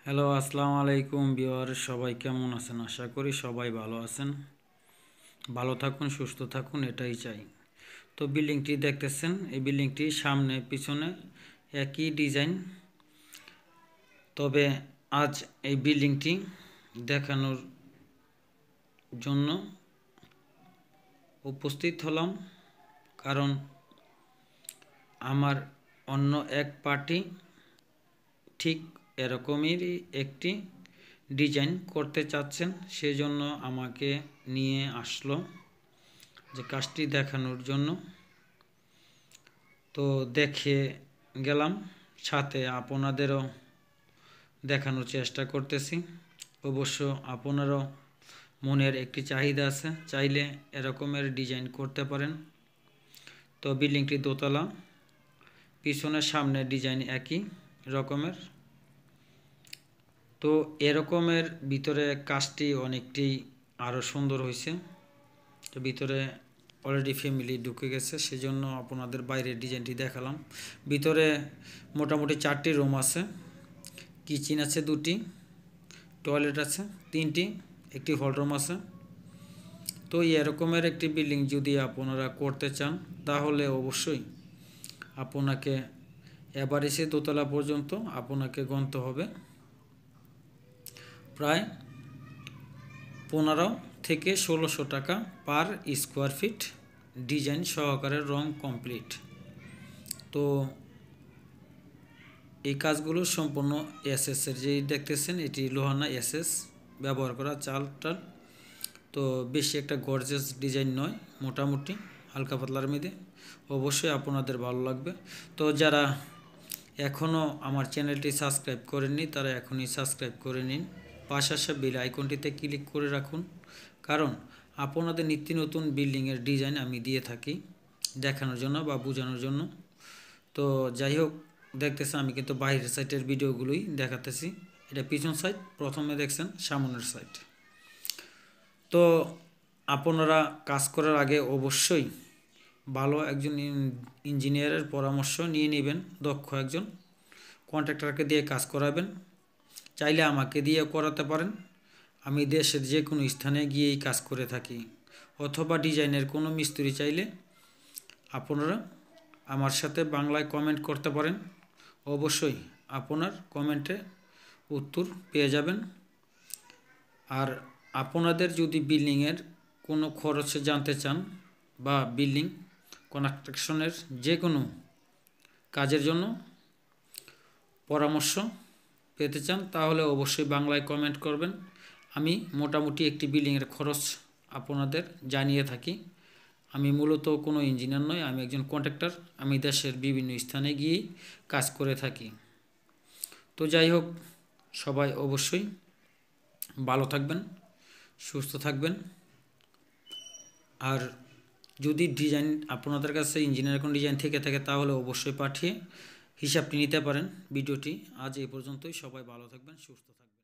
Hello, আসসালামু আলাইকুম viewer, সবাই কেমন আছেন? আশা করি সবাই ভালো আছেন। ভালো থাকুন, সুস্থ থাকুন, এটাই চাই। তো বিল্ডিংটি দেখতেছেন, এই বিল্ডিংটি সামনে পিছনে একই ডিজাইন। তবে আজ এই বিল্ডিংটি দেখানোর জন্য উপস্থিত হলাম, কারণ আমার অন্য এক পার্টি ঠিক এরকমেরই একটি ডিজাইন করতে চাচ্ছেন, সেজন্য আমাকে নিয়ে আসলো যে কাজটি দেখানোর জন্য। তো দেখে গেলাম, সাথে আপনাদেরও দেখানোর চেষ্টা করতেছি। অবশ্য আপনারও মনের একটি চাহিদা আছে, চাইলে এরকমের ডিজাইন করতে পারেন। তো বিল্ডিংটি দোতলা, পিছনের সামনের ডিজাইন একই রকমের। তো এরকমের ভিতরে কাজটি অনেকটি আরও সুন্দর হয়েছে। তো ভিতরে অলরেডি ফ্যামিলি ঢুকে গেছে, সেজন্য আপনাদের বাইরের ডিজাইনটি দেখালাম। ভিতরে মোটামুটি 4টি রুম আছে, কিচেন আছে 2টি, টয়লেট আছে 3টি, একটি হলরুম আছে। তো এরকমের একটি বিল্ডিং যদি আপনারা করতে চান, তাহলে অবশ্যই আপনাকে এভারেজে দোতলা পর্যন্ত আপনাকে গুনতে হবে প্রায় 15 থেকে 1600 টাকা পার স্কোয়ার ফিট, ডিজাইন সহকারে রং কমপ্লিট। তো এই কাজগুলো সম্পূর্ণ এসএসের, যেই দেখতেছেন এটি লোহানা এসএস ব্যবহার করা চালটার। তো বেশি একটা গর্জিয়াস ডিজাইন নয়, মোটামুটি হালকা পাতলার মধ্যে। অবশ্যই আপনাদের ভালো লাগবে। তো যারা এখনও আমার চ্যানেলটি সাবস্ক্রাইব করেননি, তারা এখনই সাবস্ক্রাইব করে নিন। পাশে আসা বেল আইকনটিতে ক্লিক করে রাখুন, কারণ আপনাদের নিত্য নতুন বিল্ডিংয়ের ডিজাইন আমি দিয়ে থাকি দেখানোর জন্য বা বোঝানোর জন্য। তো যাই হোক, দেখতেছেন আমি কিন্তু বাইরের সাইডের ভিডিওগুলোই দেখাতেছি। এটা পিছন সাইড, প্রথমে দেখছেন সামনের সাইড। তো আপনারা কাজ করার আগে অবশ্যই ভালো একজন ইঞ্জিনিয়ারের পরামর্শ নিয়ে নেবেন, দক্ষ একজন কন্ট্রাক্টরকে দিয়ে কাজ করাবেন। চাইলে আমাকে দিয়ে করাতে পারেন, আমি দেশের যে কোনো স্থানে গিয়েই কাজ করে থাকি। অথবা ডিজাইনের কোনো মিস্ত্রি চাইলে আপনারা আমার সাথে বাংলায় কমেন্ট করতে পারেন, অবশ্যই আপনার কমেন্টে উত্তর পেয়ে যাবেন। আর আপনাদের যদি বিল্ডিংয়ের কোনো খরচে জানতে চান বা বিল্ডিং কনস্ট্রাকশনের যে কোনো কাজের জন্য পরামর্শ পেতে চান, তাহলে অবশ্যই বাংলায় কমেন্ট করবেন। আমি মোটামুটি একটি বিল্ডিংয়ের খরচ আপনাদের জানিয়ে থাকি। আমি মূলত কোনো ইঞ্জিনিয়ার নই, আমি একজন কন্ট্রাক্টর। আমি দেশের বিভিন্ন স্থানে গিয়ে কাজ করে থাকি। তো যাই হোক, সবাই অবশ্যই ভালো থাকবেন, সুস্থ থাকবেন। আর যদি ডিজাইন আপনাদের কাছে ইঞ্জিনিয়ার কোনো ডিজাইন থেকে থাকে, তাহলে অবশ্যই পাঠিয়ে হিসাবটি নিতে পারেন। ভিডিওটি আজ এই পর্যন্তই। সবাই ভালো থাকবেন, সুস্থ থাকবেন।